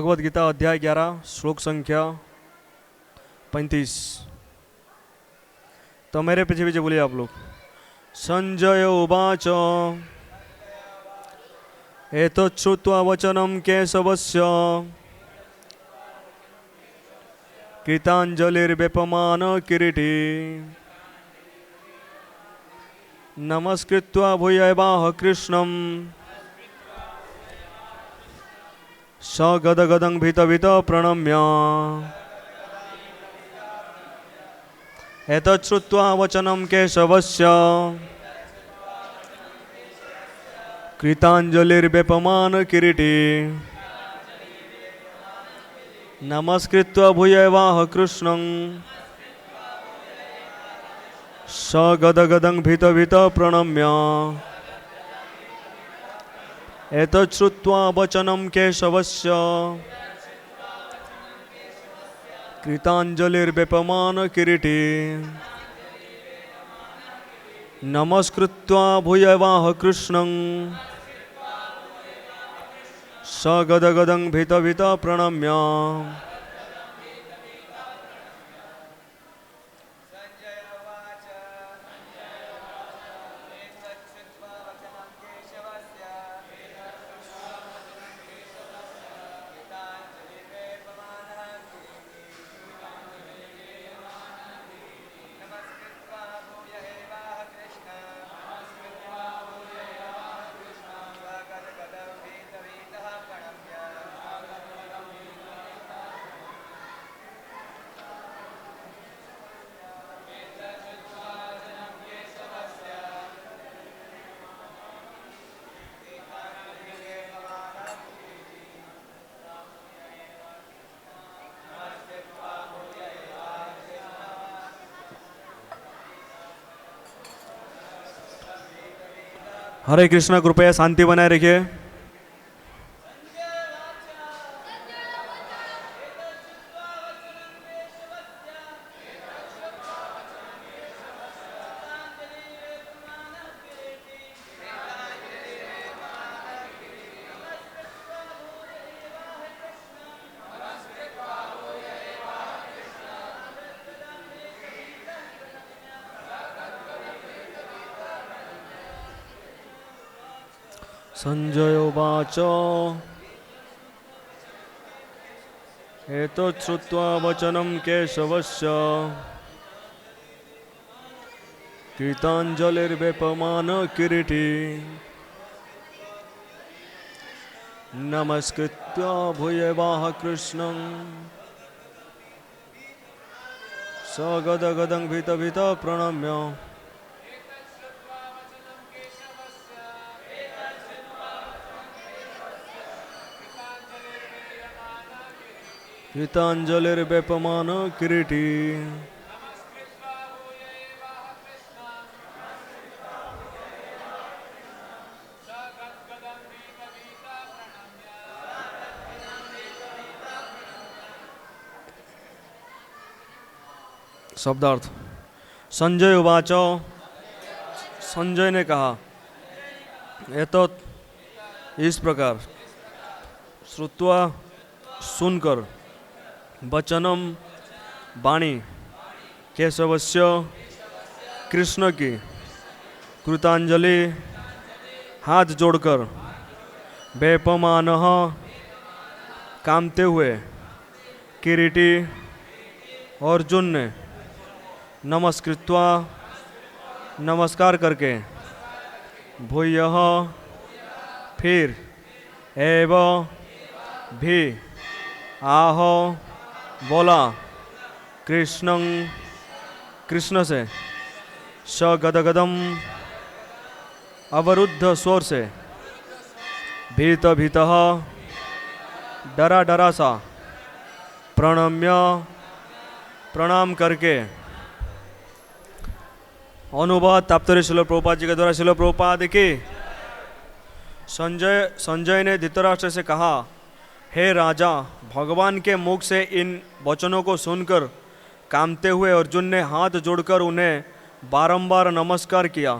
भगवद गीता अध्याय 11 श्लोक संख्या 35। तो मेरे पीछे पीछे बोलिए आप लोग। संजय उवाच एतच्छ्रुत्वा वचनं केशवस्य कृताञ्जलिर्वेपमान किरीटी नमस्कृत्वा भूयैवाह कृष्णं स गदगदं भीतभीत प्रणम्य एतच्छ्रुत्वा वचनं केशवस्य कृताञ्जलिर्वेपमान किरीटी नमस्कृत्वा भूयैवाह कृष्णं स गदगदं भीतभीत प्रणम्य एतच्छ्रुत्वा वचनं केशवस्य कृताञ्जलिर्वेपमान किरीटी नमस्कृत्वा भूयैवाह कृष्णं स गदगदं भीतभीत प्रणम्य हरे कृष्णा। कृपया शांति बनाए रखिए। संजय उवाच एतच्छ्रुत्वा वचनं केशवस्य कृताञ्जलिर्वेपमान किरीटी नमस्कृत्वा भूयैवाह कृष्णं स गदगदं भीतभीत प्रणम्य कृताञ्जलिर्वेपमान किरीटी शब्दार्थ। संजय उवाच, संजय ने कहा, एतत् इस प्रकार, श्रुत्वा सुनकर, वचनम वाणी, केशवस्य कृष्ण की, कृतांजलि हाथ जोड़कर, वेपमानः कामते हुए, किरीटी अर्जुन ने, नमस्कृत्वा नमस्कार करके, भूयः फिर, एव भी, आह बोला, कृष्णं कृष्ण से, स गदगदम अवरुद्ध स्वर से, भीत भीतः डरा डरा सा, प्रणम्य प्रणाम करके। अनुवाद तात्पर्य श्रील प्रभुपाद जी के द्वारा। श्रील प्रभुपाद की। संजय ने धृतराष्ट्र से कहा, हे राजा, भगवान के मुख से इन वचनों को सुनकर कामते हुए अर्जुन ने हाथ जोड़कर उन्हें बारंबार नमस्कार किया।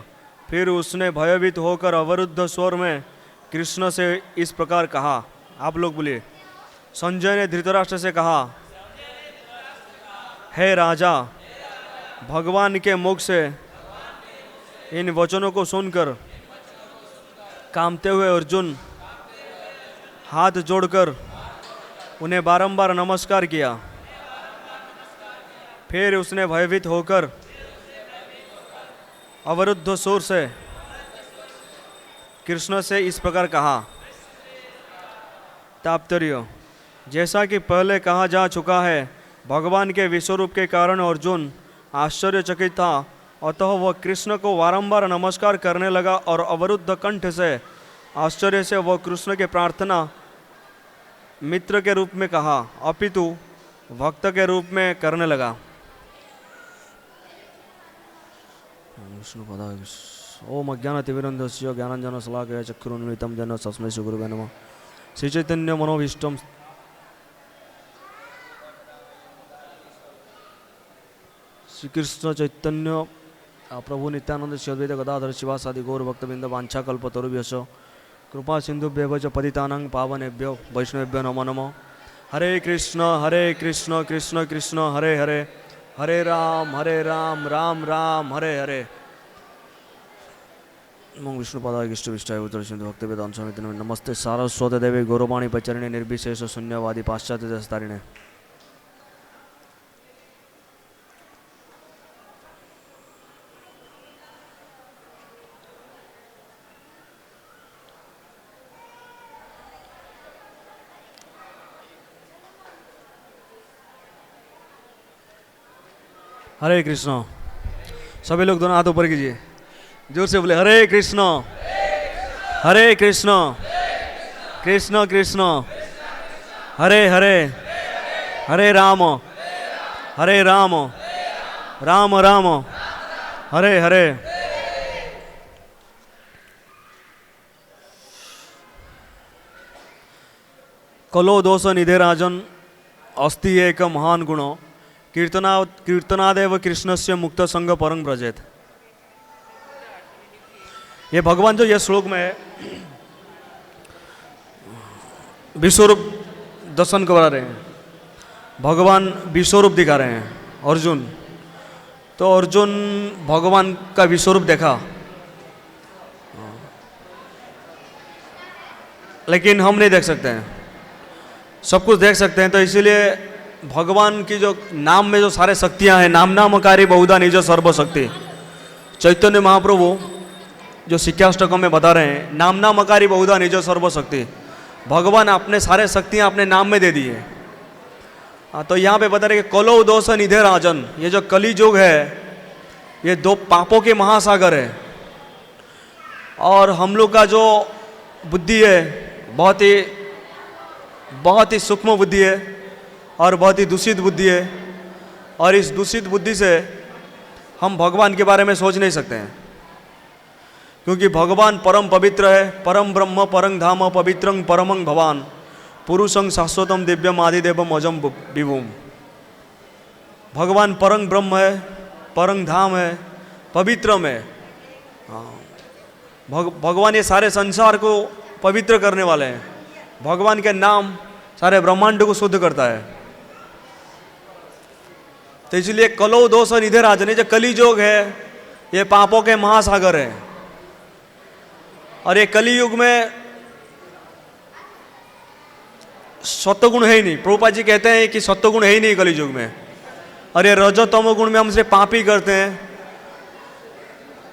फिर उसने भयभीत होकर अवरुद्ध स्वर में कृष्ण से इस प्रकार कहा। आप लोग बोलिए। संजय ने धृतराष्ट्र से कहा, हे राजा, भगवान के मुख से इन वचनों को सुनकर कांपते हुए अर्जुन हाथ जोड़कर उन्हें बारंबार नमस्कार किया। फिर उसने भयभीत होकर अवरुद्ध सुर से कृष्ण से इस प्रकार कहा। तात्पर्य, जैसा कि पहले कहा जा चुका है, भगवान के विश्वरूप के कारण अर्जुन आश्चर्यचकित था, अतः वह कृष्ण को बारंबार नमस्कार करने लगा और अवरुद्ध कंठ से आश्चर्य से वह कृष्ण के प्रार्थना मित्र के रूप में कहा, अपितु भक्त के रूप में करने लगा। ओम अज्ञानतिमिरन्धस्य ज्ञानाञ्जनशलाकया चक्षुरुन्मिलितं येन तस्मै श्रीगुरुवे नमः। श्रीचैतन्य मनोभीष्टं श्री कृष्ण चैतन्य प्रभु नित्यानंद श्री अद्वैत गदाधर शिवासादि गौर भक्तबिंद वांछाकल्पतरुभ्यश्च कृपा सिंधुभ्येव च पतितानां पावनेभ्यो वैष्णवेभ्यो नमो नमः। हरे कृष्ण कृष्ण कृष्ण हरे हरे, हरे राम राम राम हरे हरे। नमो विष्णुपादाय कृष्णविष्टाय उत्तरसिंधु भक्तिवेदांत स्वामिने नमस्ते सारस्वते देवी गौरवाणी प्रचारिणे निर्विशेष शून्यवादी पाश्चात्य दस्तारिणे। हरे कृष्ण। सभी लोग दोनों हाथ ऊपर कीजिए, जोर से बोले हरे कृष्ण कृष्ण कृष्ण हरे हरे, हरे राम राम राम हरे हरे। कलो दोष निधे राजन अस्ति एक महान गुणो कीर्तनादेव कृष्णस्य मुक्त संग परं व्रजेत। ये भगवान जो ये श्लोक में है विश्वरूप दर्शन करा रहे हैं, भगवान विश्वरूप दिखा रहे हैं अर्जुन। तो अर्जुन भगवान का विश्वरूप देखा, लेकिन हम नहीं देख सकते हैं, सब कुछ देख सकते हैं। तो इसीलिए भगवान की जो नाम में जो सारे शक्तियां हैं, नाम नामकारी बहुधा निज सर्वशक्ति, चैतन्य महाप्रभु जो शिक्षाष्टकम में बता रहे हैं, नाम नामकारी बहुधा निज सर्वशक्ति, भगवान अपने सारे शक्तियां अपने नाम में दे दी है। तो यहाँ पे बता रहे कि कलो दोष निधे राजन, ये जो कली युग है ये दो पापों के महासागर है, और हम लोग का जो बुद्धि है बहुत ही सूक्ष्म बुद्धि है और बहुत ही दूषित बुद्धि है, और इस दूषित बुद्धि से हम भगवान के बारे में सोच नहीं सकते हैं, क्योंकि भगवान परम पवित्र है, परम ब्रह्म परं धाम पवित्रं परमं भवान पुरुषं शाश्वतम दिव्यम आदिदेवम अजम विभुम। भगवान परम ब्रह्म है, परं धाम है, पवित्रम है। भगवान ये सारे संसार को पवित्र करने वाले हैं। भगवान के नाम सारे ब्रह्मांड को शुद्ध करता है। तो इसलिए कलो दोष निधे राजन, जो कली युग है ये पापों के महासागर है, और ये कली युग में सत्वगुण है ही नहीं। प्रभुपाद जी कहते हैं कि सत्वगुण है ही नहीं कली युग में, और ये रजो तमो गुण में हम सिर्फ पाप ही करते हैं,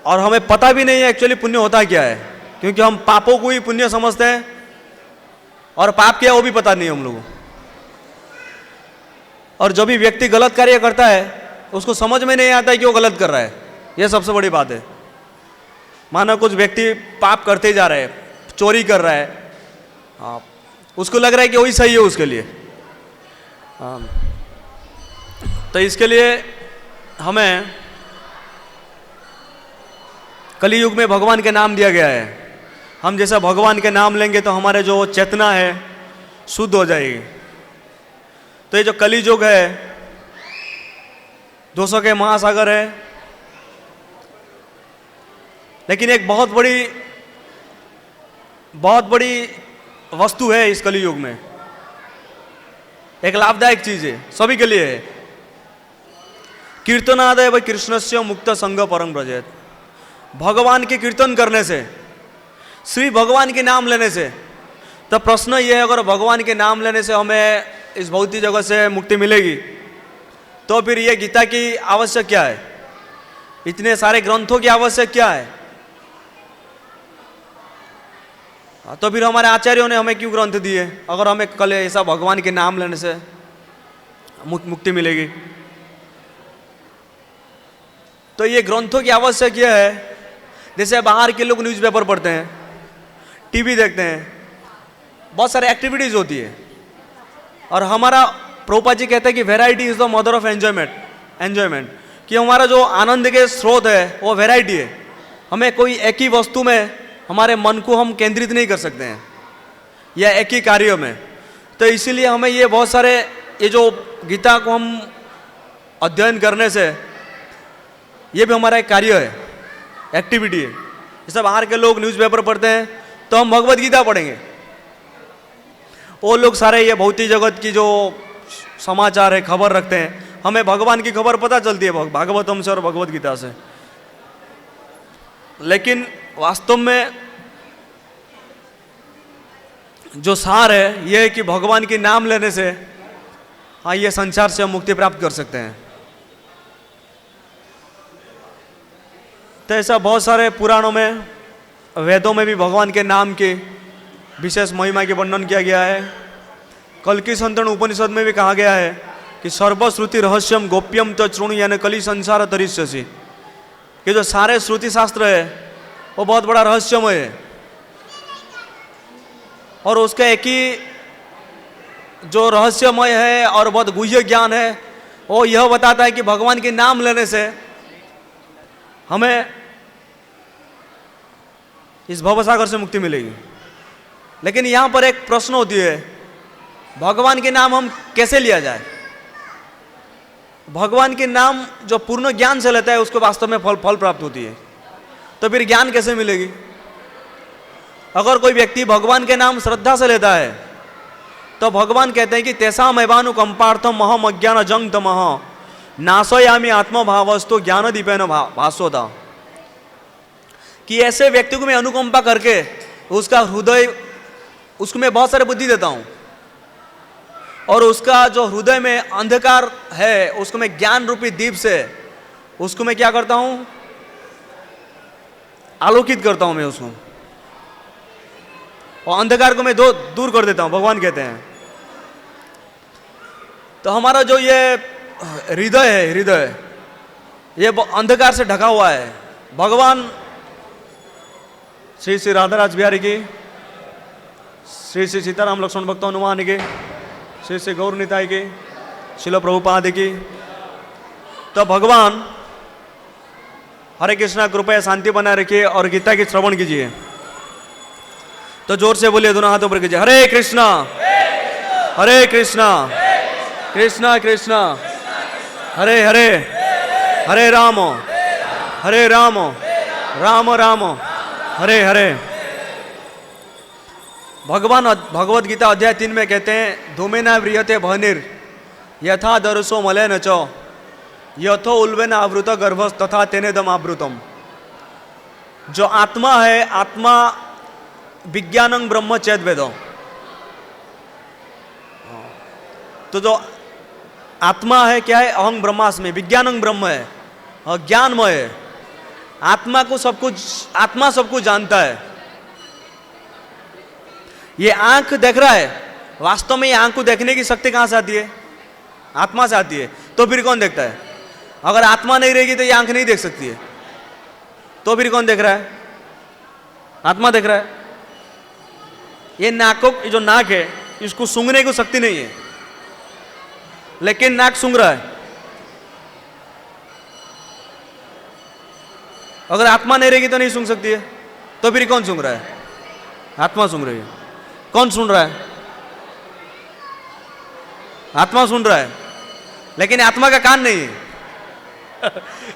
और हमें पता भी नहीं है एक्चुअली पुण्य होता क्या है, क्योंकि हम पापों को ही पुण्य समझते हैं और पाप क्या वो भी पता नहीं हम लोगों को। और जो भी व्यक्ति गलत कार्य करता है उसको समझ में नहीं आता है कि वो गलत कर रहा है, ये सबसे बड़ी बात है। मानो कुछ व्यक्ति पाप करते जा रहे हैं, चोरी कर रहा है, उसको लग रहा है कि वही सही है उसके लिए। तो इसके लिए हमें कली युग में भगवान के नाम दिया गया है। हम जैसा भगवान के नाम लेंगे तो हमारे जो चेतना है शुद्ध हो जाएगी। तो ये जो कली युग है दोषों के महासागर है, लेकिन एक बहुत बड़ी वस्तु है इस कली युग में, एक लाभदायक चीज है, सभी के लिए है। कीर्तनादय व कृष्णस्य मुक्त संग परम ब्रजेत। भगवान के कीर्तन करने से, श्री भगवान के नाम लेने से, तो प्रश्न ये है अगर भगवान के नाम लेने से हमें इस भौतिक जगत से मुक्ति मिलेगी तो फिर ये गीता की आवश्यक क्या है, इतने सारे ग्रंथों की आवश्यक क्या है? तो फिर हमारे आचार्यों ने हमें क्यों ग्रंथ दिए अगर हमें कल ऐसा भगवान के नाम लेने से मुक्ति मिलेगी? तो ये ग्रंथों की आवश्यक यह है, जैसे बाहर के लोग न्यूज़पेपर पढ़ते हैं, टीवी देखते हैं, बहुत सारे एक्टिविटीज होती है, और हमारा प्रभुपाद जी कहते हैं कि variety is the mother of enjoyment, कि हमारा जो आनंद के स्रोत है वो वैरायटी है। हमें कोई एक ही वस्तु में हमारे मन को हम केंद्रित नहीं कर सकते हैं या एक ही कार्य में। तो इसीलिए हमें ये बहुत सारे, ये जो गीता को हम अध्ययन करने से, ये भी हमारा एक कार्य है, एक्टिविटी है। जैसे बाहर के लोग न्यूज़पेपर पढ़ते हैं तो हम भगवत गीता पढ़ेंगे, वो लोग सारे ये भौतिक जगत की जो समाचार है, खबर रखते हैं, हमें भगवान की खबर पता चलती है भागवतम से और भगवत गीता से। लेकिन वास्तव में जो सार है ये है कि भगवान के नाम लेने से हाँ ये संसार से हम मुक्ति प्राप्त कर सकते हैं। तो ऐसा बहुत सारे पुराणों में, वेदों में भी भगवान के नाम की विशेष महिमा के वर्णन किया गया है। कल्कि संतरण उपनिषद में भी कहा गया है कि सर्वश्रुति रहस्यम गोप्यम तो चृणु यानी कली संसार तरिष्यसि, कि जो सारे श्रुति शास्त्र है वो बहुत बड़ा रहस्यमय है, और उसका एक ही जो रहस्यमय है और बहुत गुह्य ज्ञान है वो यह बताता है कि भगवान के नाम लेने से हमें इस भवसागर से मुक्ति मिलेगी। लेकिन यहाँ पर एक प्रश्न होती है, भगवान के नाम हम कैसे लिया जाए? भगवान के नाम जो पूर्ण ज्ञान से लेता है उसको वास्तव में फल प्राप्त होती है, तो फिर ज्ञान कैसे मिलेगी? अगर कोई व्यक्ति भगवान के नाम श्रद्धा से लेता है तो भगवान कहते हैं कि तेसा मैवानुकंपार्थम महम अज्ञान जंग तमह नाशयामी आत्मभावस्तु ज्ञान दीपेन भास्वता, कि ऐसे व्यक्ति को मैं अनुकंपा करके उसका हृदय, उसको मैं बहुत सारे बुद्धि देता हूँ, और उसका जो हृदय में अंधकार है उसको मैं ज्ञान रूपी दीप से उसको मैं क्या करता हूँ, आलोकित करता हूँ मैं उसको, और अंधकार को मैं दूर कर देता हूँ, भगवान कहते हैं। तो हमारा जो ये हृदय है, हृदय ये अंधकार से ढका हुआ है। भगवान श्री श्री राधाराज बिहारी की, श्री श्री सीताराम लक्ष्मण भक्त हनुमान की, श्री श्री गौर निताई की, शिल प्रभुपाद की। तो भगवान हरे कृष्णा कृपया शांति बनाए रखिए और गीता की श्रवण कीजिए। तो जोर से बोलिए, दोनों हाथों पर कीजिए, हरे कृष्णा हरे कृष्णा कृष्णा कृष्णा हरे हरे, हरे राम राम राम हरे हरे। भगवान भगवत गीता अध्याय 3 में कहते हैं, धूमेना व्रियते भनिर यथा दर्शो मलेन च यथो उल्वेन आवृत गर्भस तथा तेनेदम आवृतम। जो आत्मा है, आत्मा विज्ञानं ब्रह्म चेद वेदो, तो जो आत्मा है क्या है, अहं ब्रह्मास्मि, विज्ञानं ब्रह्म है और ज्ञानमय है। आत्मा को सब कुछ, आत्मा सब कुछ जानता है। ये आंख देख रहा है, वास्तव में ये आंख को देखने की शक्ति कहां से आती है? आत्मा से आती है। तो फिर कौन देखता है? अगर आत्मा नहीं रहेगी तो ये आंख नहीं देख सकती है, तो फिर कौन देख रहा है? आत्मा देख रहा है। ये नाकों, जो नाक है इसको सूंघने की शक्ति नहीं है, लेकिन नाक सूंघ रहा है। अगर आत्मा नहीं रहेगी तो नहीं सूंघ सकती है, तो फिर कौन सूंघ रहा है? आत्मा सूंघ रही है। कौन सुन रहा है? आत्मा सुन रहा है, लेकिन आत्मा का कान नहीं है।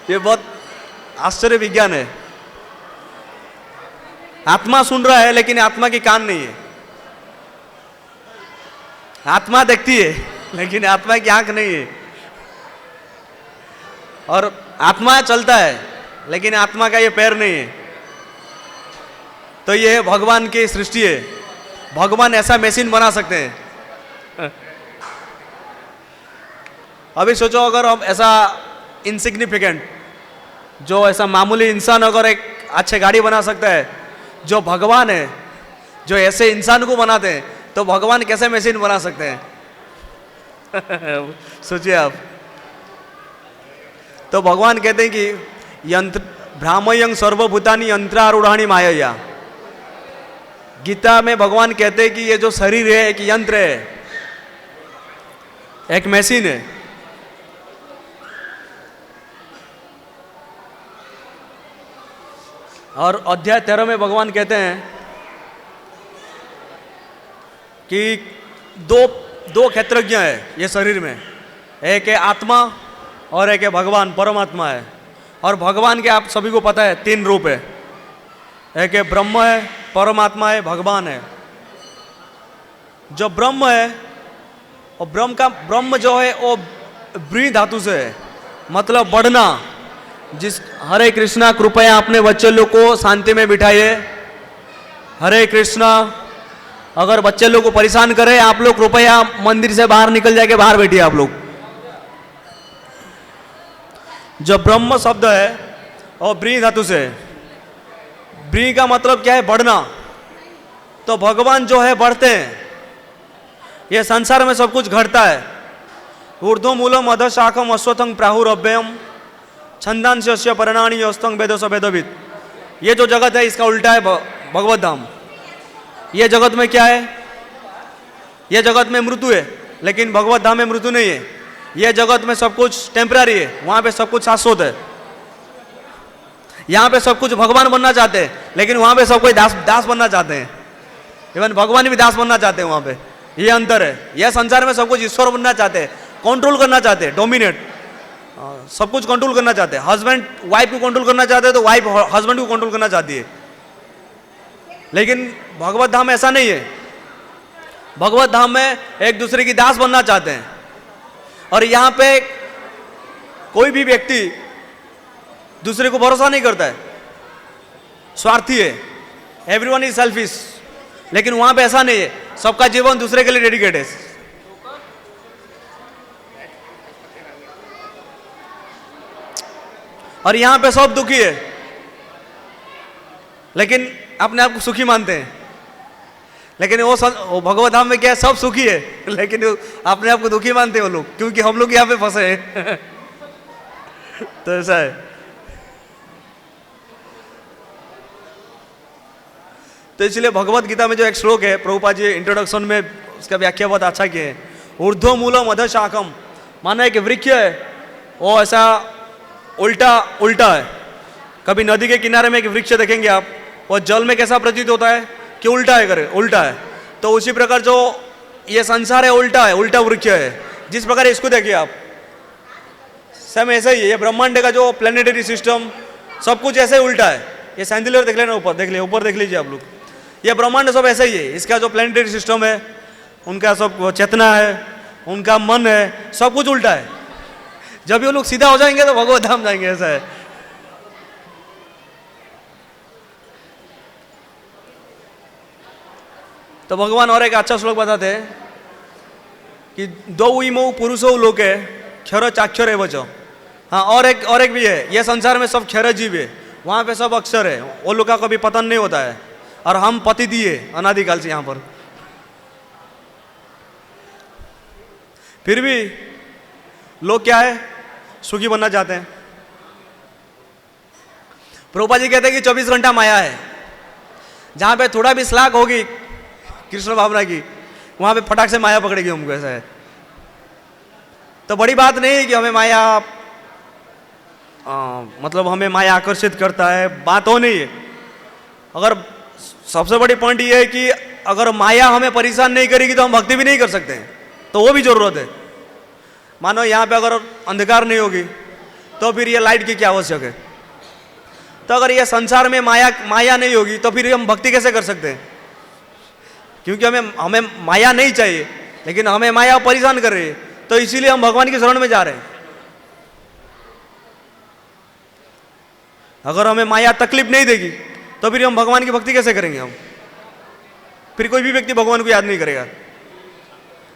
ये बहुत आश्चर्य विज्ञान है। आत्मा सुन रहा है लेकिन आत्मा की कान नहीं है। आत्मा देखती है लेकिन आत्मा की आंख नहीं है। और आत्मा चलता है लेकिन आत्मा का ये पैर नहीं है। तो ये भगवान की सृष्टि है। भगवान ऐसा मशीन बना सकते हैं। अभी सोचो अगर हम ऐसा इनसिग्निफिकेंट, जो ऐसा मामूली इंसान अगर एक अच्छे गाड़ी बना सकता है, जो भगवान है जो ऐसे इंसान को बनाते हैं, तो भगवान कैसे मशीन बना सकते हैं? सोचिए आप। तो भगवान कहते हैं कि यंत्र भ्रामयं सर्वभूतानि यंत्रारूढ़ानि मायया। गीता में भगवान कहते हैं कि ये जो शरीर है एक यंत्र है, एक मशीन है। और अध्याय 13 में भगवान कहते हैं कि दो क्षेत्रज्ञ है ये शरीर में, एक है आत्मा और एक है भगवान परमात्मा है। और भगवान के आप सभी को पता है 3 रूप है, एक है ब्रह्म है, परमात्मा है, भगवान है। जो ब्रह्म है और ब्रह्म जो है वो ब्री धातु से है, मतलब बढ़ना। जिस हरे कृष्णा कृपया अपने बच्चे लोग को शांति में बिठाइए। हरे कृष्णा। अगर बच्चे लोग को परेशान करे आप लोग, कृपया मंदिर से बाहर निकल जाके बाहर बैठिए आप लोग। जो ब्रह्म शब्द है और ब्री धातु से, ब्री का मतलब क्या है? बढ़ना। तो भगवान जो है बढ़ते हैं। ये संसार में सब कुछ घटता है। ऊर्ध्व मूलम अध शाखम अश्वत्थं प्राहुरभ्यम छंदांस्य परिणानी अस्तंग वेदो सवेदविद। ये जो जगत है इसका उल्टा है भगवत धाम। ये जगत में क्या है? ये जगत में मृत्यु है, लेकिन भगवत धाम में मृत्यु नहीं है। ये जगत में सब कुछ टेम्पररी है, वहां पे सब कुछ शाश्वत है। यहाँ पे सब कुछ भगवान बनना चाहते हैं, लेकिन वहां पे सब कोई दास बनना चाहते हैं। इवन भगवान भी दास बनना चाहते हैं वहां पे। ये अंतर है। यह संसार में सब कुछ ईश्वर बनना चाहते हैं, कंट्रोल करना चाहते हैं, डोमिनेट, सब कुछ कंट्रोल करना चाहते हैं। हस्बैंड वाइफ को कंट्रोल करना चाहते हैं तो वाइफ हस्बैंड को कंट्रोल करना चाहती है। लेकिन भगवत धाम ऐसा नहीं है। भगवत धाम में एक दूसरे की दास बनना चाहते हैं। और यहाँ पे कोई भी व्यक्ति दूसरे को भरोसा नहीं करता है, स्वार्थी है, एवरीवन इज सेल्फिश। लेकिन वहां पे ऐसा नहीं है, सबका जीवन दूसरे के लिए डेडिकेट है। और यहाँ पे सब दुखी है, लेकिन अपने आप को सुखी मानते हैं। लेकिन वो भगवत धाम में क्या है? सब सुखी है, लेकिन अपने आप को दुखी मानते हैं वो लोग, क्योंकि हम लोग यहाँ पे फंसे हैं। तो ऐसा है। तो इसलिए भगवत गीता में जो एक श्लोक है, प्रभुपाद जी इंट्रोडक्शन में उसका व्याख्या बहुत अच्छा किया है। ऊर्ध्व मूलम अध शाखम, माना एक वृक्ष है, वो ऐसा उल्टा है। कभी नदी के किनारे में एक वृक्ष देखेंगे आप, वो जल में कैसा प्रतीत होता है कि उल्टा है। तो उसी प्रकार जो ये संसार है उल्टा है, उल्टा वृक्ष है। जिस प्रकार इसको देखिए आप, सेम ऐसा ही है। ये ब्रह्मांड का जो प्लेनेटरी सिस्टम सब कुछ ऐसे ही उल्टा है। ये सैंडिलर देख लेना, ऊपर देख लीजिए आप लोग। ये ब्रह्मांड सब ऐसा ही है। इसका जो प्लेनेटरी सिस्टम है, उनका सब चेतना है, उनका मन है, सब कुछ उल्टा है। जब ये लोग सीधा हो जाएंगे तो भगवत धाम जाएंगे, ऐसा है। तो भगवान और एक अच्छा श्लोक बताते हैं कि दो इमो पुरुषो लोके क्षर चाक्षर है वचो। हाँ, और एक भी है। ये संसार में सब क्षर जीव है, वहां पे सब अक्षर है। वो लोग का कभी पतन नहीं होता है। और हम पति दिए अनादिकाल से यहाँ पर। फिर भी लोग क्या है? सुखी बनना चाहते हैं। प्रभुपाद जी कहते हैं कि 24 घंटा माया है। जहां पे थोड़ा भी श्लाघ होगी कृष्ण भावना की, वहां पे फटाक से माया पकड़ेगी हमको, ऐसा है। तो बड़ी बात नहीं है कि हमें माया मतलब हमें माया आकर्षित करता है, बात हो नहीं है। अगर सबसे बड़ी पॉइंट ये है कि अगर माया हमें परेशान नहीं करेगी तो हम भक्ति भी नहीं कर सकते हैं, तो वो भी जरूरत है। मानो यहाँ पे अगर अंधकार नहीं होगी तो फिर ये लाइट की क्या आवश्यक है? तो अगर ये संसार में माया नहीं होगी तो फिर हम भक्ति कैसे कर सकते हैं? क्योंकि हमें माया नहीं चाहिए। लेकिन हमें माया परेशान कर रही है, तो इसीलिए हम भगवान की शरण में जा रहे हैं। अगर हमें माया तकलीफ नहीं देगी तो फिर हम भगवान की भक्ति कैसे करेंगे? हम फिर कोई भी व्यक्ति भगवान को याद नहीं करेगा।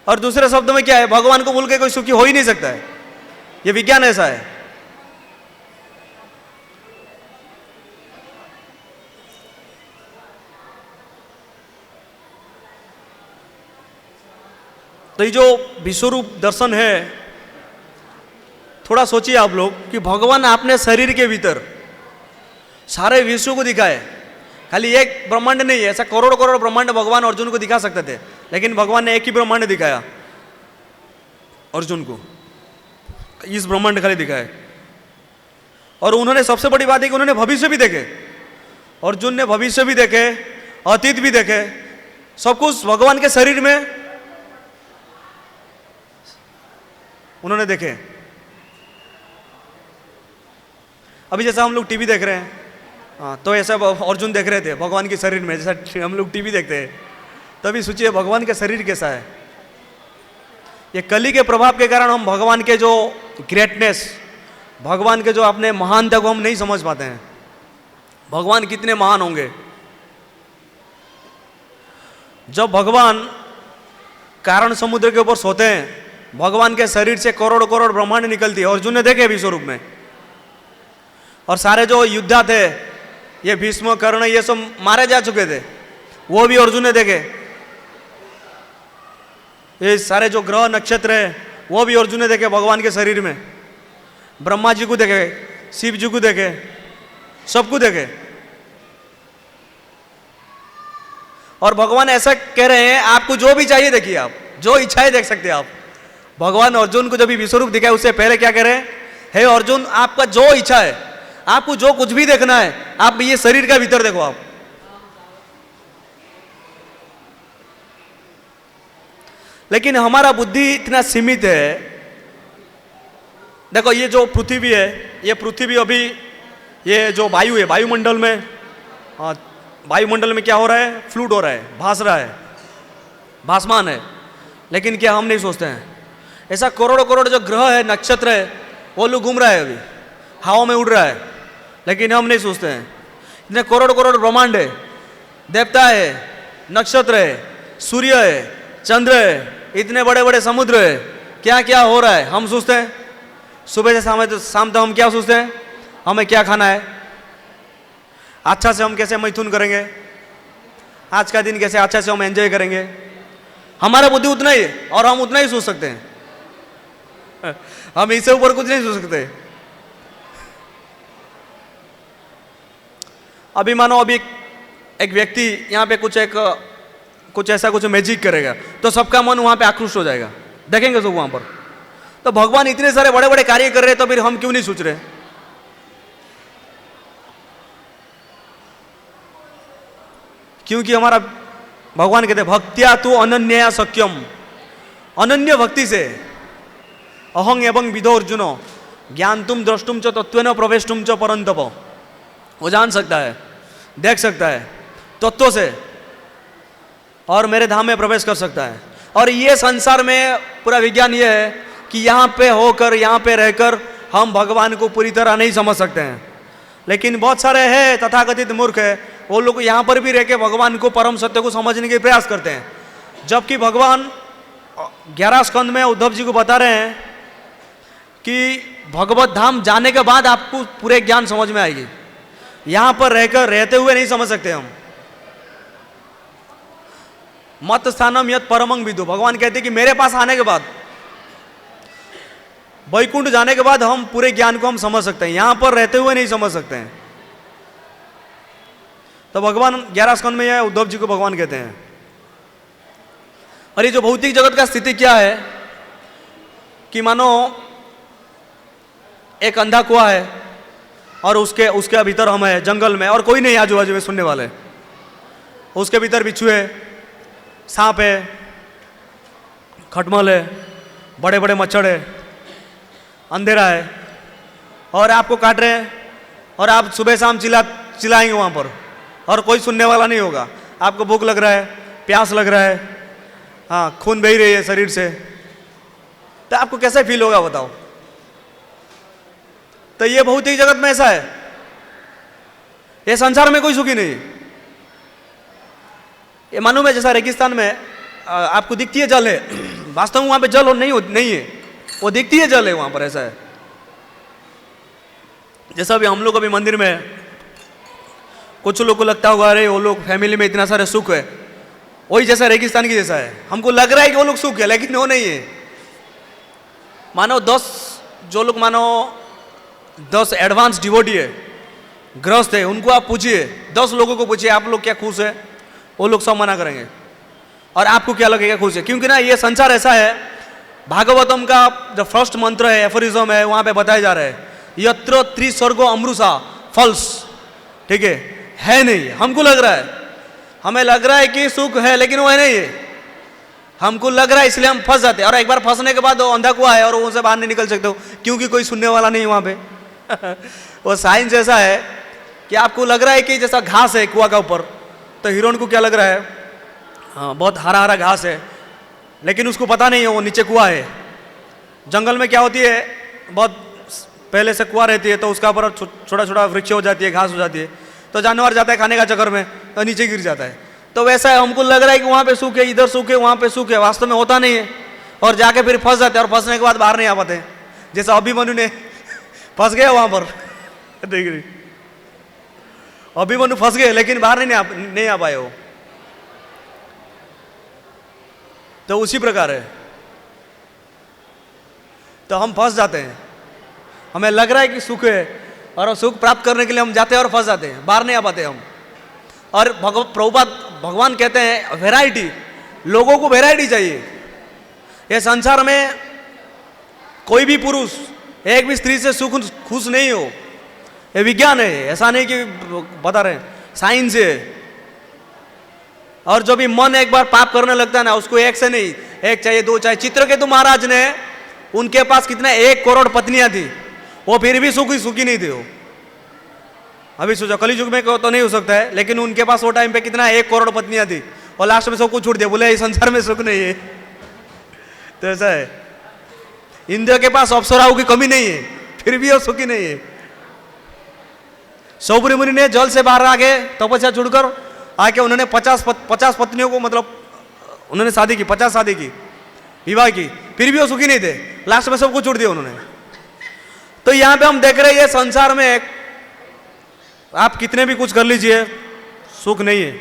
और दूसरे शब्दों में क्या है, भगवान को भूल के कोई सुखी हो ही नहीं सकता है। ये विज्ञान ऐसा है। तो ये जो विश्वरूप दर्शन है, थोड़ा सोचिए आप लोग कि भगवान अपने शरीर के भीतर सारे विश्व को दिखाए। खाली एक ब्रह्मांड नहीं है, ऐसा करोड़ करोड़ ब्रह्मांड भगवान अर्जुन को दिखा सकते थे, लेकिन भगवान ने एक ही ब्रह्मांड दिखाया अर्जुन को, इस ब्रह्मांड खाली दिखाए। और उन्होंने सबसे बड़ी बात है कि उन्होंने भविष्य भी देखे। अर्जुन ने भविष्य भी देखे, अतीत भी देखे, सब कुछ भगवान के शरीर में उन्होंने देखे। अभी जैसा हम लोग टीवी देख रहे हैं, हाँ, तो ऐसा अर्जुन देख रहे थे भगवान के शरीर में, जैसा हम लोग टीवी देखते हैं। तभी सोचिए भगवान का शरीर कैसा है। ये कली के प्रभाव के कारण हम भगवान के जो ग्रेटनेस, भगवान के जो अपने महानता को हम नहीं समझ पाते हैं। भगवान कितने महान होंगे। जब भगवान कारण समुद्र के ऊपर सोते हैं, भगवान के शरीर से करोड़ करोड़ ब्रह्मांड निकलती है। अर्जुन ने देखे विश्वरूप में। और सारे जो योद्धा थे, ये भीष्म कर्ण, ये सब मारे जा चुके थे, वो भी अर्जुन ने देखे। ये सारे जो ग्रह नक्षत्र है, वो भी अर्जुन ने देखे भगवान के शरीर में। ब्रह्मा जी को देखे, शिव जी को देखे, सबको देखे। और भगवान ऐसा कह रहे हैं, आपको जो भी चाहिए देखिए, आप जो इच्छाएं देख सकते हैं आप। भगवान अर्जुन को जब भी विश्वरूप दिखाए, उससे पहले क्या कह रहे हैं, हे अर्जुन, आपका जो इच्छा है, आपको जो कुछ भी देखना है, आप ये शरीर का भीतर देखो आप। लेकिन हमारा बुद्धि इतना सीमित है। देखो ये जो पृथ्वी है, ये पृथ्वी अभी ये जो वायु है, वायुमंडल में, वायुमंडल में क्या हो रहा है, फ्लूट हो रहा है, भास रहा है, भासमान है। लेकिन क्या हम नहीं सोचते हैं, ऐसा करोड़ करोड़ जो ग्रह है, नक्षत्र है, वो लोग घूम रहा है, अभी हवा में उड़ रहा है। लेकिन हम नहीं सोचते हैं, इतने करोड़ करोड़ ब्रह्मांड है, देवता है, नक्षत्र है, सूर्य है, चंद्र है, इतने बड़े बड़े समुद्र है, क्या क्या हो रहा है हम सोचते हैं। सुबह से शाम तक हम क्या सोचते हैं, हमें क्या खाना है, अच्छा से हम कैसे मैथुन करेंगे, आज का दिन कैसे अच्छा से हम एंजॉय करेंगे। हमारा बुद्धि उतना ही है और हम उतना ही सोच सकते हैं। हम इससे ऊपर कुछ नहीं सोच सकते। अभी मानो अभी एक व्यक्ति यहाँ पे कुछ ऐसा कुछ मैजिक करेगा, तो सबका मन वहां पे आकृष्ट हो जाएगा, देखेंगे सब वहां पर। तो भगवान इतने सारे बड़े बड़े कार्य कर रहे हैं, तो फिर हम क्यों नहीं सोच रहे। क्योंकि हमारा भगवान कहते भक्त्या तु अनन्या शक्यम, अनन्य भक्ति से अहं एवं विदो अर्जुन ज्ञान तुम द्रष्टुम च तत्वेन प्रवेशुम च परंतप। वो जान सकता है, देख सकता है तत्व से, और मेरे धाम में प्रवेश कर सकता है। और ये संसार में पूरा विज्ञान ये है कि यहाँ पे होकर, यहाँ पे रहकर हम भगवान को पूरी तरह नहीं समझ सकते हैं। लेकिन बहुत सारे हैं तथाकथित मूर्ख है, वो लोग यहाँ पर भी रह के भगवान को, परम सत्य को समझने के प्रयास करते हैं। जबकि भगवान 11 स्कंद में उद्धव जी को बता रहे हैं कि भगवत धाम जाने के बाद आपको पूरे ज्ञान समझ में आएगी, यहाँ पर रहकर रहते हुए नहीं समझ सकते हम। मत स्थानम यत परमं विदु, भगवान कहते हैं कि मेरे पास आने के बाद, वैकुंठ जाने के बाद हम पूरे ज्ञान को हम समझ सकते हैं, यहां पर रहते हुए नहीं समझ सकते हैं। तो भगवान 11 स्कंद में यह उद्धव जी को भगवान कहते हैं। और ये जो भौतिक जगत का स्थिति क्या है कि मानो एक अंधा कुआं है और उसके भीतर हम है जंगल में, और कोई नहीं आजू बाजू में सुनने वाले। उसके भीतर बिच्छू है, सांप है, खटमल है, बड़े बड़े मच्छर है, अंधेरा है, और आपको काट रहे हैं, और आप सुबह शाम चिल्लाएंगे वहाँ पर, और कोई सुनने वाला नहीं होगा। आपको भूख लग रहा है, प्यास लग रहा है, हाँ, खून बह रही है शरीर से, तो आपको कैसा फील होगा बताओ। तो ये भौतिक जगत में ऐसा है, ये संसार में कोई सुखी नहीं है। ये मालूम है जैसा रेगिस्तान में आपको दिखती है जल है, वास्तव में वहां पे जल नहीं है, वो दिखती है जल है वहां पर, ऐसा है। जैसा भी हम लोग अभी मंदिर में, कुछ लोग को लगता होगा अरे वो लोग फैमिली में इतना सारे सुख है, वही जैसा रेगिस्तान की जैसा है। हमको लग रहा है कि वो लोग सुख है, लेकिन वो नहीं है। मानो 10 जो लोग मानो 10 एडवांस डिवोटी है, गृहस्थ है, उनको आप पूछिए, 10 लोगों को पूछिए आप लोग क्या खुश है, वो लोग सब मना करेंगे। और आपको क्या लगेगा खुश है? क्योंकि ना ये संसार ऐसा है, भागवतम का जो फर्स्ट मंत्र है, एफोरिज्म है, वहां पे बताया जा रहा है यत्र त्रिस्वर्गो अमृषा फल्स, ठीक है नहीं। हमको लग रहा है, हमें लग रहा है कि सुख है, लेकिन वो है नहीं है। हमको लग रहा है इसलिए हम फंस जाते हैं, और एक बार फंसने के बाद वो अंधा कुआं है और उनसे बाहर नहीं निकल सकते हो, क्योंकि कोई सुनने वाला नहीं है वहां पे। वो साइंस ऐसा है कि आपको लग रहा है कि जैसा घास है कुआं का ऊपर, तो हिरोन को क्या लग रहा है, हाँ बहुत हरा हरा घास है, लेकिन उसको पता नहीं है वो नीचे कुआं है। जंगल में क्या होती है, बहुत पहले से कुआं रहती है, तो उसका ऊपर छोटा छोटा वृक्ष हो जाती है, घास हो जाती है, तो जानवर जाता है खाने का चक्कर में तो नीचे गिर जाता है। तो वैसा है, हमको लग रहा है कि वहाँ पे सूख है, इधर सूख है, वहाँ पे सूख है, वास्तव में होता नहीं है। और जाके फिर फंस जाते हैं, और फंसने के बाद बाहर नहीं आ पाते। जैसा अभिमन्यु ने फंस गया वहां पर, देख रही अभिमन्यु फंस गए, लेकिन बाहर नहीं आ पाए वो। तो उसी प्रकार है, तो हम फंस जाते हैं, हमें लग रहा है कि सुख है, और सुख प्राप्त करने के लिए हम जाते हैं और फंस जाते हैं, बाहर नहीं आ पाते हम। और प्रभुपाद भगवान कहते हैं वैरायटी, लोगों को वैरायटी चाहिए। ये संसार में कोई भी पुरुष एक भी स्त्री से सुख खुश नहीं हो, ये विज्ञान है, ऐसा नहीं कि बता रहे हैं, साइंस है। और जो भी मन एक बार पाप करने लगता है ना, उसको एक से नहीं, एक चाहिए, दो चाहिए। चित्रकेतु महाराज ने, उनके पास कितना 1 करोड़ पत्नियां थी, वो फिर भी सुखी नहीं थे वो। अभी सोचो कलयुग में तो नहीं हो सकता है, लेकिन उनके पास वो टाइम पे कितना 1 करोड़ पत्नियां थी, और लास्ट में सब कुछ छूट दिया, बोले इस संसार में सुख नहीं है। तो ऐसा है, इंद्र के पास अप्सराओं की कमी नहीं है, फिर भी वो सुखी नहीं है। सौबरी मुनि ने जल से बाहर आके तपस्या छोड़कर आके उन्होंने 50 पत्नियों को, मतलब उन्होंने शादी की, 50 शादी की, विवाह की, फिर भी वो सुखी नहीं थे, लास्ट में सब कुछ छोड़ दिया उन्होंने। तो यहां पे हम देख रहे हैं ये संसार में आप कितने भी कुछ कर लीजिए, सुख नहीं है।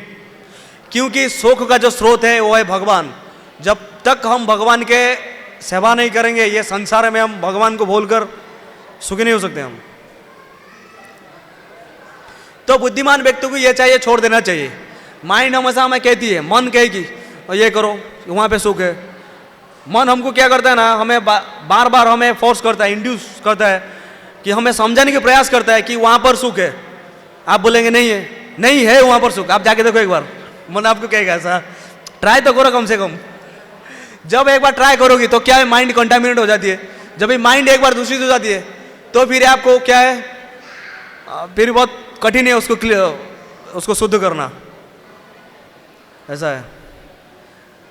क्योंकि सुख का जो स्रोत है वो है भगवान। जब तक हम भगवान के सेवा नहीं करेंगे, ये संसार में हम भगवान को भूलकर सुखी नहीं हो सकते हम। तो बुद्धिमान व्यक्ति को ये चाहिए, छोड़ देना चाहिए। माइंड हमेशा हमें कहती है, मन कहेगी ये करो, वहां पे सुख है। मन हमको क्या करता है ना, हमें बार बार हमें फोर्स करता है, इंड्यूस करता है, कि हमें समझाने का प्रयास करता है कि वहां पर सुख है। आप बोलेंगे नहीं है, नहीं है वहां पर सुख, आप जाके देखो एक बार, मन आपको कहेगा ऐसा, ट्राई तो करो कम से कम। जब एक बार ट्राई करोगी तो क्या है, माइंड कंटामिनेट हो जाती है। जब ये माइंड एक बार दूषित हो जाती है, तो फिर आपको क्या है, फिर बहुत कठिन है उसको शुद्ध करना। ऐसा है,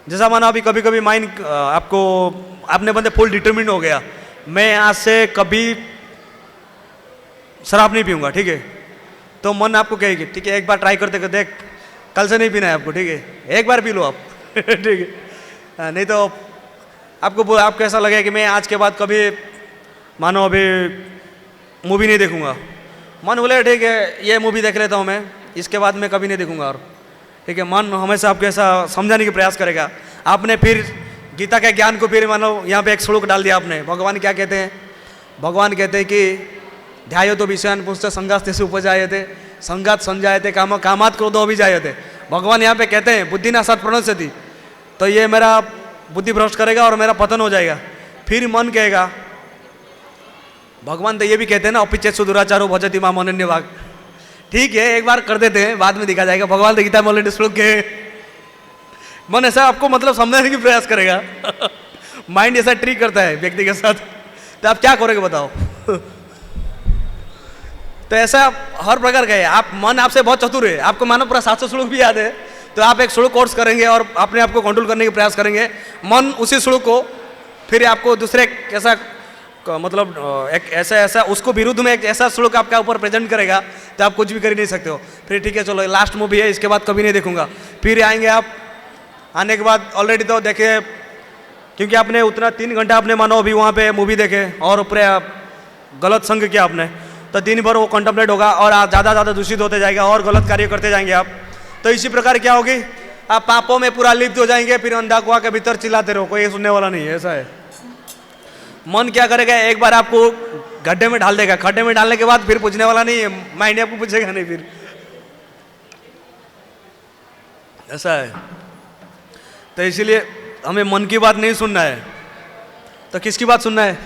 जैसा माना अभी कभी कभी माइंड आपको, आपने बंदे फुल डिटरमिन हो गया, मैं आज से कभी शराब नहीं पीऊंगा, ठीक है। तो मन आपको कहेगी ठीक है, एक बार ट्राई करते देख, कल से नहीं पीना है आपको, ठीक है, एक बार पी लो आप। ठीक है, नहीं तो आपको ऐसा लगेगा कि मैं आज के बाद कभी मानो अभी मूवी नहीं देखूंगा। मन बोले ठीक है, ये मूवी देख लेता हूँ मैं, इसके बाद मैं कभी नहीं देखूंगा और, ठीक है। मन हमेशा आपको ऐसा समझाने का प्रयास करेगा। आपने फिर गीता के ज्ञान को फिर मानो यहाँ पे एक श्लोक डाल दिया आपने। भगवान क्या कहते हैं, भगवान कहते हैं कि ध्यायो तो विषयान पुस्तक संगास्ते से उपजाए थे, संगात संजाए थे, कामात क्रोधो अभिजाये थे। भगवान यहाँ पे कहते हैं बुद्धि ना सत प्रणश्यति, तो ये मेरा बुद्धि भ्रष्ट करेगा और मेरा पतन हो जाएगा। फिर मन कहेगा, भगवान तो ये भी कहते हैं ना, अपिचेत सुदुराचारो भजति माम अनन्य भाग। ठीक है, एक बार कर देते हैं, बाद में दिखा जाएगा। भगवान तो गीता में ऑलरेडी श्लोक के, मन ऐसा आपको मतलब समझाने की प्रयास करेगा। माइंड ऐसा ट्रिक करता है व्यक्ति के साथ, तो आप क्या करोगे बताओ। तो ऐसा हर प्रकार का है। आप मन आपसे बहुत चतुर है, आपको मानो पूरा 700 श्लोक भी याद है, तो आप एक श्लोक कोर्स करेंगे और अपने आप को कंट्रोल करने का प्रयास करेंगे, मन उसी श्लोक को फिर आपको दूसरे कैसा मतलब एक ऐसा उसको विरुद्ध में एक ऐसा श्लोक आपका ऊपर प्रेजेंट करेगा तो आप कुछ भी कर ही नहीं सकते हो। फिर ठीक है चलो लास्ट मूवी है, इसके बाद कभी नहीं देखूंगा। फिर आएंगे आप, आने के बाद ऑलरेडी तो देखे, क्योंकि आपने उतना 3 घंटा आपने मानो अभी वहाँ पे मूवी देखे और ऊपर गलत संग किया आपने, तो दिन भर वो कंटम्पलेट होगा और ज़्यादा ज़्यादा दूषित होते जाएगा और गलत कार्य करते जाएंगे आप। तो इसी प्रकार क्या होगी, आप पापों में पूरा लिप्त हो जाएंगे, फिर अंधा कुआं के भीतर चिल्लाते रहो, कोई सुनने वाला नहीं है। ऐसा है, मन क्या करेगा, एक बार आपको गड्ढे में डाल देगा, गड्ढे में डालने के बाद फिर पूछने वाला नहीं है, माइंड आपको पूछेगा नहीं फिर। ऐसा है, तो इसीलिए हमें मन की बात नहीं सुनना है, तो किसकी बात सुनना है?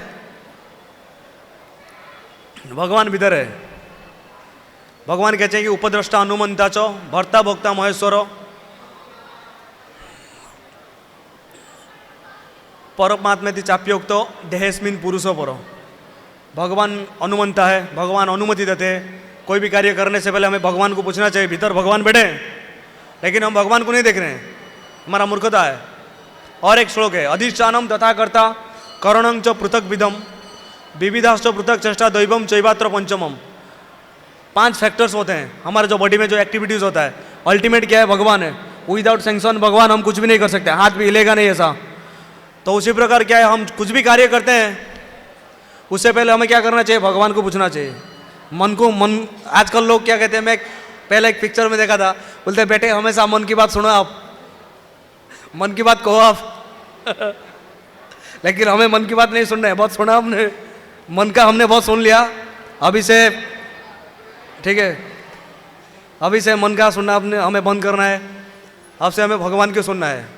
भगवान भीतर है। भगवान कहते हैं कि उपद्रष्टा हनुमंता चो भर्ता भोक्ता महेश्वरो परमात्मेति चाप्योक्तो देहेस्मिन पुरुषो परो। भगवान अनुमंता है, भगवान अनुमति देते हैं। कोई भी कार्य करने से पहले हमें भगवान को पूछना चाहिए, भीतर भगवान बैठे हैं, लेकिन हम भगवान को नहीं देख रहे हैं, हमारा मूर्खता है। और एक श्लोक है, अधिष्ठानम तथा कर्ता करणं च पृथक विधम विविधाश्च पृथक चेष्टा दैवम चैवात्र पंचमम। 5 फैक्टर्स होते हैं हमारे जो बॉडी में जो एक्टिविटीज होता है, अल्टीमेट क्या है? भगवान है। विदाउट सैंक्शन भगवान हम कुछ भी नहीं कर सकते, हाथ भी हिलेगा नहीं ऐसा। तो उसी प्रकार क्या है, हम कुछ भी कार्य करते हैं उससे पहले हमें क्या करना चाहिए? भगवान को पूछना चाहिए। मन आजकल लोग क्या कहते हैं, मैं पहले एक पिक्चर में देखा था, बोलते बेटे हमेशा मन की बात सुनो, आप मन की बात कहो आप लेकिन हमें मन की बात नहीं सुनना है। बहुत सुना हमने, मन का हमने बहुत सुन लिया, अभी से ठीक है, अभी से मन का सुनना आपने हमें बंद करना है। अब से हमें भगवान को सुनना है।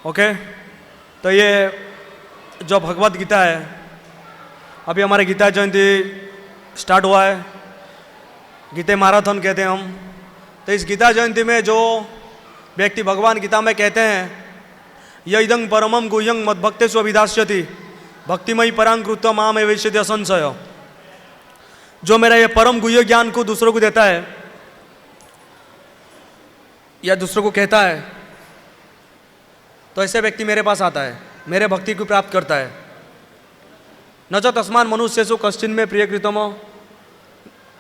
ओके, तो ये जो भगवत गीता है, अभी हमारे गीता जयंती स्टार्ट हुआ है, गीता मैराथन कहते हैं हम। तो इस गीता जयंती में जो व्यक्ति भगवान गीता में कहते हैं यदं परमं गुह्यं मद्भक्तेषु अभिधास्यति भक्तिमयी परां कृत्वा माम एवेष्यति असंशय, जो मेरा ये परम गुह्य ज्ञान को दूसरों को देता है या दूसरों को कहता है, तो ऐसे व्यक्ति मेरे पास आता है, मेरे भक्ति को प्राप्त करता है। न च तस्मान् मनुष्येषु कश्चिन् में प्रियकृतम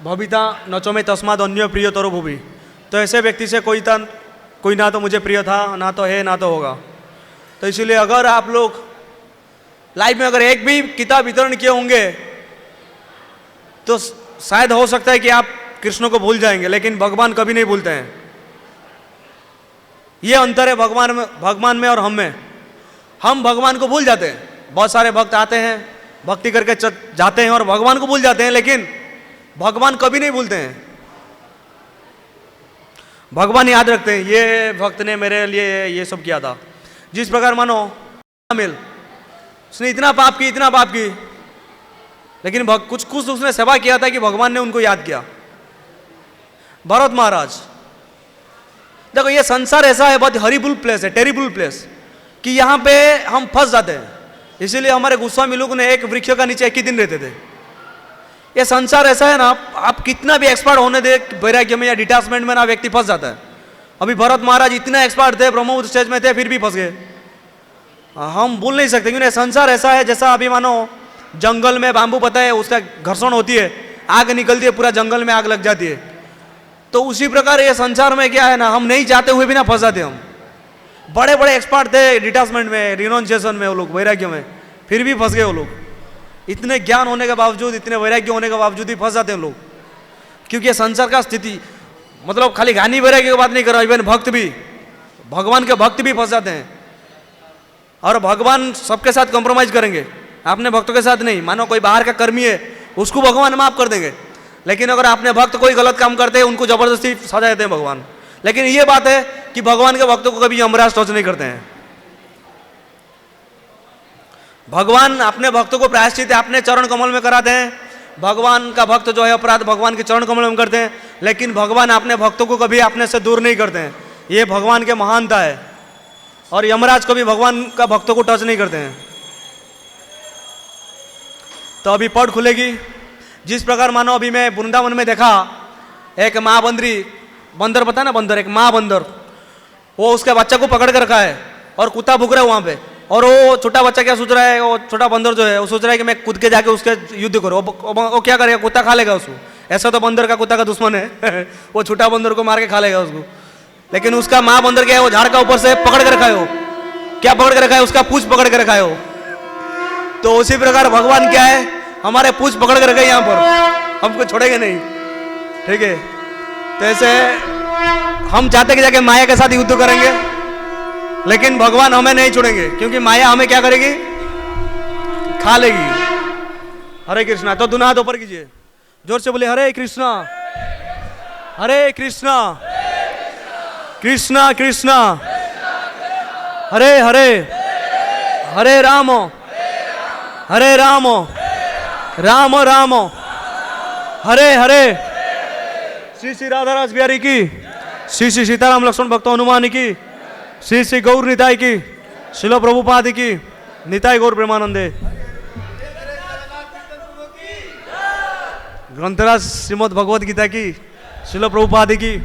भविता न च में तस्माद् अन्य प्रियतरो भुवि। तो ऐसे व्यक्ति से कोई ना तो मुझे प्रिय था, ना तो है, ना तो होगा। तो इसीलिए अगर आप लोग लाइफ में अगर एक भी किताब वितरण किए होंगे तो शायद हो सकता है कि आप कृष्ण को भूल जाएंगे, लेकिन भगवान कभी नहीं भूलते हैं। ये अंतर है भगवान में और हम में। हम भगवान को भूल जाते हैं। बहुत सारे भक्त आते हैं, भक्ति करके जाते हैं और भगवान को भूल जाते हैं, लेकिन भगवान कभी नहीं भूलते हैं। भगवान याद रखते हैं, ये भक्त ने मेरे लिए ये सब किया था। जिस प्रकार मानो मिल, उसने इतना पाप की, लेकिन कुछ उसने सेवा किया था कि भगवान ने उनको याद किया। भरत महाराज, देखो ये संसार ऐसा है, बहुत हॉरिबल प्लेस है, टेरिबल प्लेस, कि यहाँ पे हम फंस जाते हैं। इसीलिए हमारे गोस्वामी लोग ने एक वृक्ष का नीचे एक ही दिन रहते थे। ये संसार ऐसा है ना, आप कितना भी एक्सपर्ट होने दे वैराग्य में या डिटैचमेंट में ना, व्यक्ति फंस जाता है। अभी भरत महाराज इतना एक्सपर्ट थे, ब्रह्म स्टेज में थे, फिर भी फंस गए। हम बोल नहीं सकते, क्योंकि संसार ऐसा है जैसा अभी मानो जंगल में बांबू पता है, उसका घर्षण होती है, आग निकलती है, पूरा जंगल में आग लग जाती है। तो उसी प्रकार ये संसार में क्या है ना, हम नहीं चाहते हुए भी ना फंस जाते। हम बड़े बड़े एक्सपर्ट थे डिटैचमेंट में, रिनोंसिएशन में, वो लोग वैराग्य में, फिर भी फंस गए वो लोग। इतने ज्ञान होने के बावजूद, इतने वैराग्य होने के बावजूद ही फंस जाते हैं लोग, क्योंकि संसार का स्थिति, मतलब खाली ज्ञानी वैराग्य की बात नहीं कर रहा, इवन भक्त भी, भगवान के भक्त भी फंस जाते हैं। और भगवान सबके साथ कॉम्प्रोमाइज करेंगे, अपने भक्तों के साथ नहीं। मानो कोई बाहर का कर्मी है, उसको भगवान माफ कर देंगे, लेकिन अगर अपने भक्त कोई गलत काम करते हैं, उनको जबरदस्ती सजा देते हैं भगवान। लेकिन ये बात है कि भगवान के भक्तों को कभी यमराज टच नहीं करते हैं। भगवान अपने भक्तों को प्रायश्चित अपने चरण कमल में कराते हैं। भगवान का भक्त जो है अपराध भगवान के चरण कमल में करते हैं, लेकिन भगवान अपने भक्तों को कभी अपने से दूर नहीं करते हैं। ये भगवान के महानता है। और यमराज कभी भगवान का भक्तों को टच नहीं करते हैं। तो अभी पढ़ खुलेगी। जिस प्रकार मानो अभी मैं वृंदावन में देखा, एक माँ बंदरी बंदर पता है ना, बंदर, एक माँ बंदर, वो उसके बच्चा को पकड़ कर रखा है और कुत्ता भूख रहा है वहां पे। और वो छोटा बच्चा क्या सोच रहा है, वो छोटा बंदर जो है वो सोच रहा है कि मैं कूद के जाके उसके युद्ध करूँ। वो क्या करेगा, कुत्ता खा लेगा उसको। ऐसा तो बंदर का कुत्ता का दुश्मन है वो छोटा बंदर को मार के खा लेगा उसको। लेकिन उसका माँ बंदर क्या है, वो झाड़ का ऊपर से पकड़ के रखा है। वो क्या पकड़ के रखा है, उसका पूंछ पकड़ के रखा है वो। तो उसी प्रकार भगवान क्या है, हमारे पूंछ पकड़ के रखे यहाँ पर, हमको छोड़ेंगे नहीं, ठीक है। तो ऐसे हम चाहते कि जाके माया के साथ युद्ध करेंगे, लेकिन भगवान हमें नहीं छोड़ेंगे, क्योंकि माया हमें क्या करेगी, खा लेगी। हरे कृष्णा। तो दोनों हाथ ऊपर कीजिए, जोर से बोले हरे कृष्णा हरे कृष्णा कृष्णा कृष्णा हरे हरे, हरे राम राम राम हरे हरे। श्री श्री राधा रास बिहारी की, श्री श्री सीताराम लक्ष्मण भक्त हनुमान की, श्री श्री गौर निताई की, शिलो प्रभुपाद की, निताई गौर प्रेमानंदे। ग्रंथराज श्रीमद् भगवद गीता की, शिलो प्रभुपाद की।